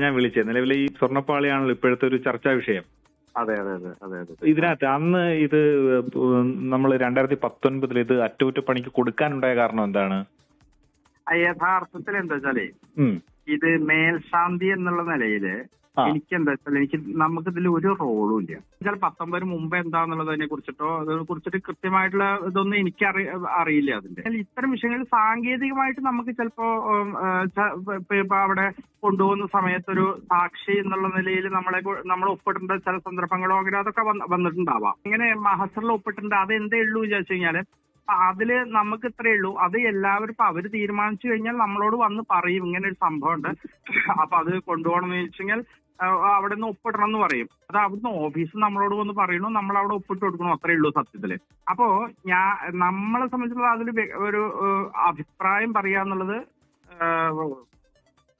ഞാൻ വിളിച്ചത് നിലവിൽ ഈ സ്വർണ്ണപ്പാളിയാണല്ലോ ഇപ്പോഴത്തെ ഒരു ചർച്ചാ വിഷയം. അതെ അതെ അതെ അതെ അതെ ഇതിനകത്ത് അന്ന് ഇത് നമ്മൾ 2019 ഇത് അറ്റകുറ്റപ്പണിക്ക് കൊടുക്കാനുണ്ടായ കാരണം എന്താണ്? യഥാർത്ഥത്തിൽ എന്താ വെച്ചാലേ ഇത് മേൽശാന്തി എന്നുള്ള നിലയില് എനിക്ക് എന്താ വെച്ചാൽ നമുക്ക് ഇതിൽ ഒരു റോളും ഇല്ല. വെച്ചാൽ 19 മുമ്പ് എന്താന്നുള്ളതിനെ കുറിച്ചിട്ടോ അതിനെ കുറിച്ചിട്ട് കൃത്യമായിട്ടുള്ള ഇതൊന്നും എനിക്ക് അറിയില്ല. അതിന്റെ ഇത്തരം വിഷയങ്ങളിൽ സാങ്കേതികമായിട്ട് നമുക്ക് ചിലപ്പോ ഇപ്പൊ അവിടെ കൊണ്ടുപോകുന്ന സമയത്തൊരു സാക്ഷി എന്നുള്ള നിലയിൽ നമ്മൾ ഒപ്പിടേണ്ട ചില സന്ദർഭങ്ങളോ അങ്ങനെ അതൊക്കെ വന്നിട്ടുണ്ടാവാം. ഇങ്ങനെ മഹസറിൽ ഒപ്പിട്ടുണ്ട് അത് എന്തേ ഉള്ളൂ വിചാരിച്ചു കഴിഞ്ഞാല് അതില് നമുക്ക് ഇത്രയേ ഉള്ളൂ. അത് എല്ലാവരും ഇപ്പൊ അവര് തീരുമാനിച്ചു കഴിഞ്ഞാൽ നമ്മളോട് വന്ന് പറയും ഇങ്ങനെ ഒരു സംഭവം ഉണ്ട്, അപ്പൊ അത് കൊണ്ടുപോകണം എന്ന് ചോദിച്ചു കഴിഞ്ഞാൽ അവിടെ നിന്ന് ഒപ്പിടണം എന്ന് പറയും. അത് അവിടുന്ന് ഓഫീസ് നമ്മളോട് വന്ന് പറയണു, നമ്മൾ അവിടെ ഒപ്പിട്ട് കൊടുക്കണു, അത്രയേ ഉള്ളൂ സത്യത്തില്. അപ്പോ നമ്മളെ സംബന്ധിച്ചിടത്തോളം അതിൽ ഒരു അഭിപ്രായം പറയാന്നുള്ളത്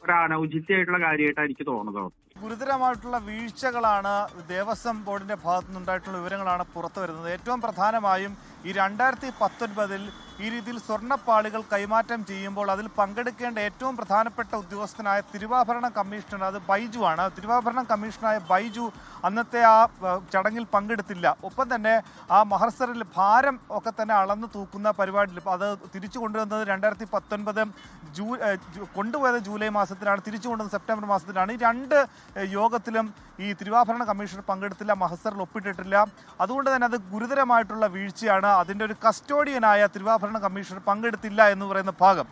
ഒരു അനൗചിത്യമായിട്ടുള്ള കാര്യമായിട്ടാണ് എനിക്ക് തോന്നുന്നത്. ഗുരുതരമായിട്ടുള്ള വീഴ്ചകളാണ് ദേവസ്വം ബോർഡിന്റെ ഭാഗത്തു നിന്നുണ്ടായിട്ടുള്ള വിവരങ്ങളാണ് പുറത്തു വരുന്നത്. ഏറ്റവും പ്രധാനമായും ഈ 2019 ഈ രീതിയിൽ സ്വർണ്ണപ്പാളികൾ കൈമാറ്റം ചെയ്യുമ്പോൾ അതിൽ പങ്കെടുക്കേണ്ട ഏറ്റവും പ്രധാനപ്പെട്ട ഉദ്യോഗസ്ഥനായ തിരുവാഭരണ കമ്മീഷണർ, അത് ബൈജു ആണ്. തിരുവാഭരണ കമ്മീഷണറായ ബൈജു അന്നത്തെ ആ ചടങ്ങിൽ പങ്കെടുത്തില്ല. ഒപ്പം തന്നെ ആ മഹർസറിൽ ഭാരം ഒക്കെ തന്നെ അളന്നു തൂക്കുന്ന പരിപാടിയിൽ അത് തിരിച്ചു കൊണ്ടുവന്നത് 2019 കൊണ്ടുപോയത് ജൂലൈ മാസത്തിലാണ്, തിരിച്ചു കൊണ്ടുവന്നത് സെപ്റ്റംബർ മാസത്തിലാണ്. ഈ രണ്ട് യോഗത്തിലും ഈ തിരുവാഭരണ കമ്മീഷണർ പങ്കെടുത്തില്ല, മഹസറിൽ ഒപ്പിട്ടിട്ടില്ല. അതുകൊണ്ട് തന്നെ അത് ഗുരുതരമായിട്ടുള്ള വീഴ്ചയാണ്. അതിൻ്റെ ഒരു കസ്റ്റോഡിയനായ തിരുവാഭരണ കമ്മീഷണർ പങ്കെടുത്തില്ല എന്ന് പറയുന്ന ഭാഗം